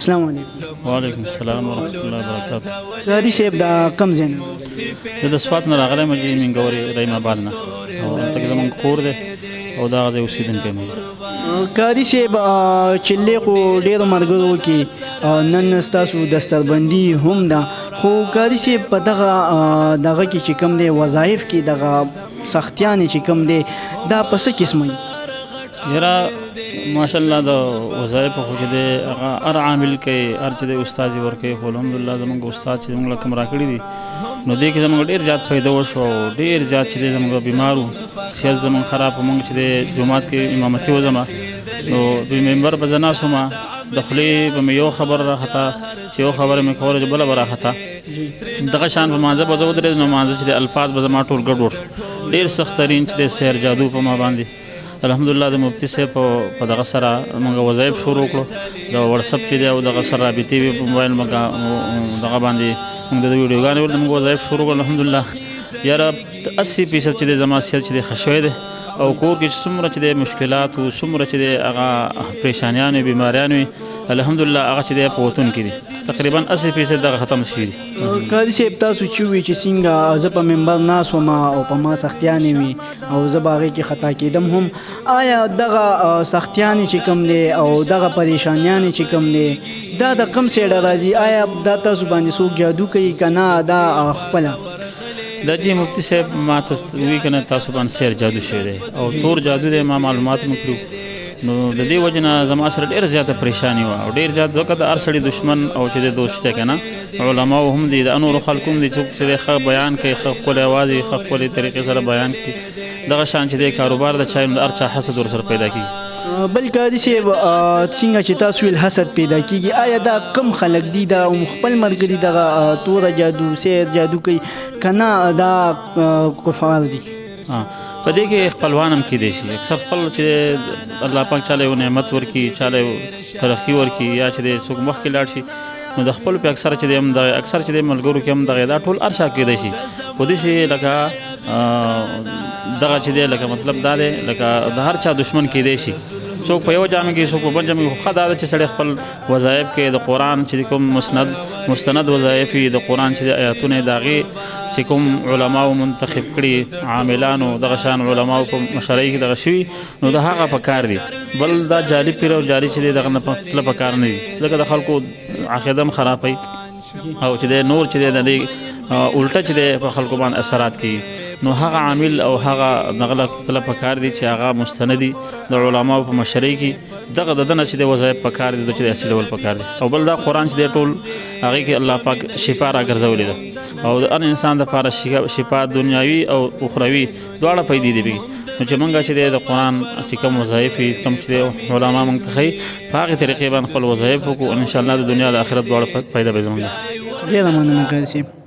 السلام علیکم. وعلیکم السلام ورحمۃ اللہ وبرکاتہ. قاری صاحب دا کم ځای نه زه د سوات نه راغلی یم جی منګورې رحیم آباد نه او هلته کې زموږ کور دی او دغه ځای اوسېدونکی یم. قاری صاحب چلې خو ډېرو ملګرو کې نن ستاسو دستربندي هم ده خو قاری صاحب په دغه کې چې کوم دی وظایف کې دغه سختیانې چې کوم دی دا په څه قسمه یاره ماشاءالله د وظایفو خو چې دی هغه هر عامل کوي هر چې دی استاد یې ورکوي خو الحمدلله زموږ استاد چې زموږ له کوم راکړي دي نو دې کې زموږ ډېر زیات فایده وشو او ډېر زیات چې دی زموږ بیمار وو صحت زموږ خراب و موږ چې دی جومات کې امامتي وځم نو بې ممبر به زه ناست وم د خولې به مې یو خبر راخطا چې یو خبره مې کوله چې بله به راخطا دغه شان په مانځه به زه ودرېدم نو مانځه چې دی الفاظ به زما ټول ګډوډ ډېر سخت ترین چې دی سحر جادو په ما باندې الحمدلله د مفتي صاحب په دغه سره موږ وظایف شروع کړو د واتساپ چې دی او دغه سره رابطې وې په موبایل دغه باندې موږ د ویډیوګانې ول موږ وظایف شروع کړو الحمدلله. یاره 80% چې دی زما صحت چې دی ښه شوی دی او کور کې چې څومره چې دی مشکلات او څومره چې دی هغه پریشانیان وي بیماریان وي الحمدلله هغه چې دی په وطن کې دي تقریبا 80% دغه ختم شوي دي. قاری صاحب تاسو چې وی چې څنګه زه په ممبر ناست وم او په ما سختیانې وي او زه به هغې کې خطا کېدم هم آیا دغه سختیانې چې کوم دی او دغه پریشانیانې چې کوم دی دا د کوم سیډه راځي آیا دا تاسو باندې څوک جادو کوي که نه دا خپله دا جی مفتی صاحب ما ته وی که نه تاسو باندې سحر جادو شوی دی او تور جادو دی ما معلومات مو کړو نو د دې وجې نه زما سره ډېره زیاته پریشاني وه او ډېر زیات ځکه د هر سړي دشمن او چې دی دوست دی که نه علماو هم دي د نورو خلکو هم دي څوک چې دی ښه بیان کوي ښه ښکلی اواز یې ښه ښکلې طریقې سره بیان کوي دغه شان چې دی کاروبار د چا د هر چا حسد ورسره پیدا کېږي. بل قاری صاحب څنګه چې تاسو ویل حسد پیدا کېږي آیا دا کم خلک دي دا خپل ملګري دغه توره جادو سحر جادو کوي که نه دا کفار دي؟ په دې کې خپلوان هم کېدی شي اکثر خپل چې الله پاک چاله یو نعمت ورکړي چاله یو ترقي ورکړي یا چې دی څوک مخکې لاړ شي نو د خپلو په اکثر چې دی هم دغه اکثر چې دی ملګرو کې هم دغه دا ټول هر چا کېدی شي خو داسې لکه دغه چې دی لکه مطلب دا دی لکه د هر چا دشمن کېدی شي څوک په یو جامع کې څوک په بل جامع کې خو ښه دا ده چې سړی خپل وظایف کې د قرآن چې کوم مستند وظایف د قرآن چې د آیاتونه د هغې چې کوم علماو منتخب کړي عاملانو دغه شان علماو په مشرۍ کې دغه شوي نو د هغه په کار دي بل دا جعلي پیر او جعلي چې دی دغه نه پتله په کار نه دي ځکه د خلکو عقیده هم خرابوي او چې دی نور چې دی د دې الټه چې دی په خلکو باندې اثرات کوي نو هغه عامل او هغه دغه تله په کار دي چې هغه مستندي د علماو په مشرۍ کې دغه د دنه چې د وظایف په کار دي چې د اصلي ډول په کار دي او بل دا قرآن چې دی ټول هغې کې الله پاک شفا راګرځولې ده او د هر انسان دپاره شفا دنیاوي او اخروي دواړه پیدې دي نو چې مونږ چې دی د قرآن چې کوم وظایف وي کوم چې دی علما مونږ ته ښایي په هغې طریقې باندې خپل وظایف وکړو انشاءالله د دنیا د آخرت دواړه پیدا به زمونږ. ډېره مننه قاری صاحب.